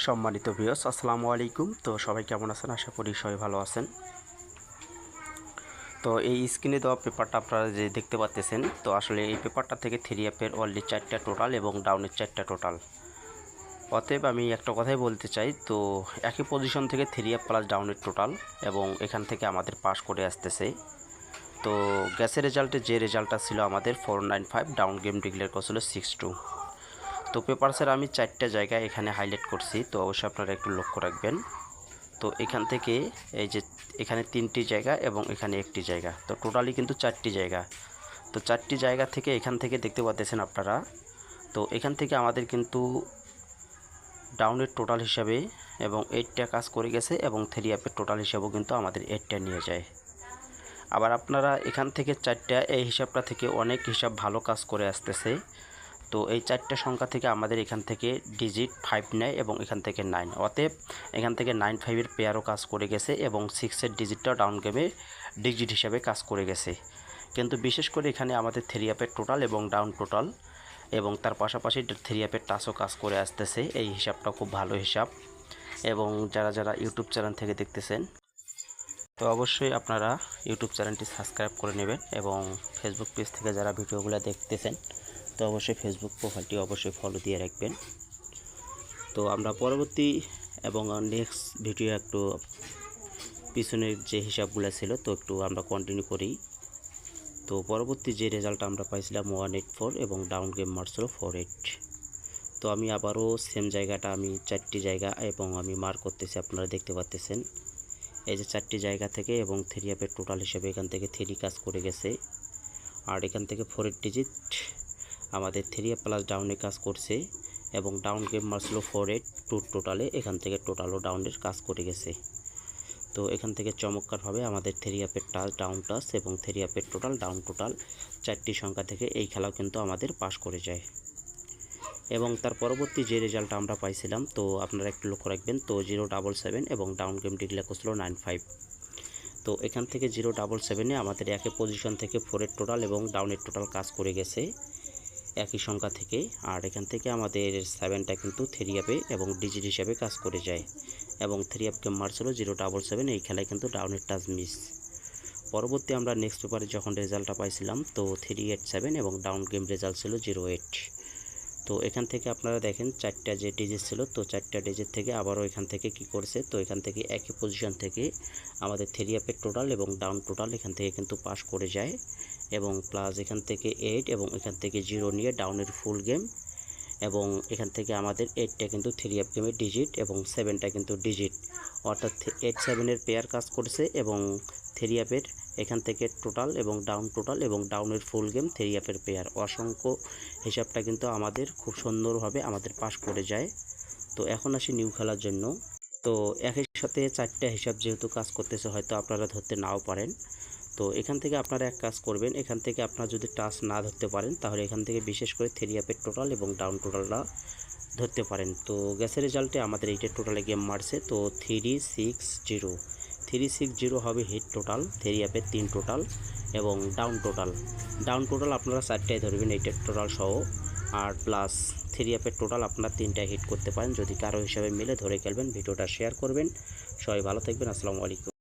সম্মানিত ভিউয়ার্স, আসসালামু আলাইকুম। তো সবাই কেমন আছেন? আশা করি সবাই ভালো আছেন। তো এই স্ক্রিনে দেওয়া পেপারটা আপনারা যে দেখতে পাচ্ছেন, তো আসলে এই পেপারটা থেকে থ্রি আপের অনলি 4টা টোটাল এবং ডাউনের 4টা টোটাল। অতএব আমি একটা কথাই বলতে চাই, তো একই পজিশন থেকে থ্রি আপ প্লাস ডাউনের টোটাল এবং এখান থেকে আমাদের পাস করে আসতেছে। তো গ্যাসের রেজাল্টে যে রেজাল্টটা ছিল আমাদের 495, ডাউন গেম ডিক্লেয়ার করছিল 62। তো পেপারসের আমি 4টা জায়গায় এখানে হাইলাইট করছি, তো অবশ্যই আপনারা একটু লক্ষ্য রাখবেন। তো এখান থেকে এই যে এখানে 3টি জায়গা এবং এখানে একটি জায়গা, তো টোটালি কিন্তু 4টি জায়গা। তো 4টি জায়গা থেকে এখান থেকে দেখতে পাচ্ছেন আপনারা। তো এখান থেকে আমাদের কিন্তু ডাউনের টোটাল হিসাবে এবং 8টা কাজ করে গেছে এবং থ্রি আপের টোটাল হিসাবেও কিন্তু আমাদের 8টা নিয়ে যায়। আবার আপনারা এখান থেকে 4টা, এই হিসাবটা থেকে অনেক হিসাব ভালো কাজ করে আসতেছে। তো এই 4টা সংখ্যা থেকে আমাদের এখান থেকে ডিজিট 5 নেয় এবং এখান থেকে 9, অতএব এখান থেকে 9-5-এর পেয়ারও কাজ করে গেছে এবং 6-এর ডিজিটটাও ডাউন গেমে ডিজিট হিসাবে কাজ করে গেছে। কিন্তু বিশেষ করে এখানে আমাদের থ্রি আপের টোটাল এবং ডাউন টোটাল এবং তার পাশাপাশি থ্রি আপের টাচও কাজ করে আসতেছে। এই হিসাবটা খুব ভালো হিসাব। এবং যারা ইউটিউব চ্যানেল থেকে দেখতেছেন, তো অবশ্যই আপনারা ইউটিউব চ্যানেলটি সাবস্ক্রাইব করে নেবেন এবং ফেসবুক পেজ থেকে যারা ভিডিওগুলো দেখতেছেন, তো অবশ্যই ফেসবুক প্রোফাইলটি অবশ্যই ফলো দিয়ে রাখবেন। তো আমরা পরবর্তী এবং নেক্সট ভিডিও একটু পিছনের যে হিসাবগুলো ছিল তো একটু আমরা কন্টিনিউ করি। তো পরবর্তী যে রেজাল্ট আমরা পাইছিলাম 184 এবং ডাউন গেম মারছিল 48। তো আমি আবারও সেম জায়গাটা আমি 4টি জায়গা এবং আমি মার্ক করতেছি, আপনারা দেখতে পাচ্ছেন এই যে 4টি জায়গা থেকে এবং থ্রি আপের টোটাল হিসেবে এখান থেকে 3 কাজ করে গেছে। আর এখান থেকে 4-এর ডিজিট আমাদের থ্রি আপ প্লাস ডাউনে কাজ করছে এবং ডাউন গেম মারছিল 4-8 টোটালে, এখান থেকে টোটালও ডাউনের কাজ করে গেছে। তো এখান থেকে চমৎকারভাবে আমাদের থ্রি আপের টাচ, ডাউন টাচ এবং থ্রি আপের টোটাল, ডাউন টোটাল 4টি সংখ্যা থেকে এই খেলাও কিন্তু আমাদের পাস করে যায়। এবং তার পরবর্তী যে রেজাল্ট আমরা পাইছিলাম, তো আপনারা একটু লক্ষ্য রাখবেন, তো 077 এবং ডাউন গেম ডিক্লেয়ার করছিল 95। তো এখান থেকে 077-এ আমাদের একই পজিশন থেকে 4-এর টোটাল এবং ডাউনের টোটাল কাজ করে গেছে একই সংখ্যা থেকে। আর এখান থেকে আমাদের 7টা কিন্তু থ্রি আপে এবং ডিজিট হিসাবে কাজ করে যায় এবং থ্রি আপ গেম মারছিল 077। এই খেলায় কিন্তু ডাউনের টাচ মিস। পরবর্তী আমরা নেক্সট পেপারে যখন রেজাল্টটা পাইছিলাম, তো 387 এবং ডাউন গেম রেজাল্ট ছিল 08। তো এখান থেকে আপনারা দেখেন 4টা যে ডিজিট ছিল, তো 4টা ডিজিট থেকে আবারও এখান থেকে কি করছে, তো এখান থেকে একই পজিশন থেকে আমাদের থ্রি আপের টোটাল এবং ডাউন টোটাল এখান থেকে কিন্তু পাস করে যায় এবং প্লাস এখান থেকে 8 এবং এখান থেকে 0 নিয়ে ডাউনের ফুল গেম এবং এখান থেকে আমাদের 8টা কিন্তু থ্রি আপ গেমের ডিজিট এবং 7টা কিন্তু ডিজিট, অর্থাৎ 8-7-এর পেয়ার কাজ করছে এবং থ্রি আপের এখান থেকে টোটাল এবং ডাউন টোটাল এবং ডাউনের ফুল গেম থ্রি আপের পেয়ার, অসংখ্য হিসাবটা কিন্তু আমাদের খুব সুন্দরভাবে আমাদের পাস করে যায়। তো এখন আসি নিউ খেলার জন্য। তো একই সাথে 4টা হিসাব যেহেতু কাজ করতেছে, হয়তো আপনারা ধরতে নাও পারেন। তো এখান থেকে আপনারা এক কাজ করবেন, এখান থেকে আপনারা যদি টাচ না ধরতে পারেন তাহলে এখান থেকে বিশেষ করে থ্রি আপের টোটাল এবং ডাউন টোটালটা ধরতে পারেন। তো গ্যাসের রেজাল্টে আমাদের এইটার টোটালে গেম মারছে, তো 360 হবে হিট টোটাল, থ্রি আপের 3 টোটাল এবং ডাউন টোটাল আপনারা 4টাই ধরবেন এইটার টোটাল সহ, আর প্লাস থ্রি আপের টোটাল আপনারা 3টায় হিট করতে পারেন। যদি কারো হিসাবে মিলে ধরে খেলবেন, ভিডিওটা শেয়ার করবেন। সবাই ভালো থাকবেন। আসসালামু আলাইকুম।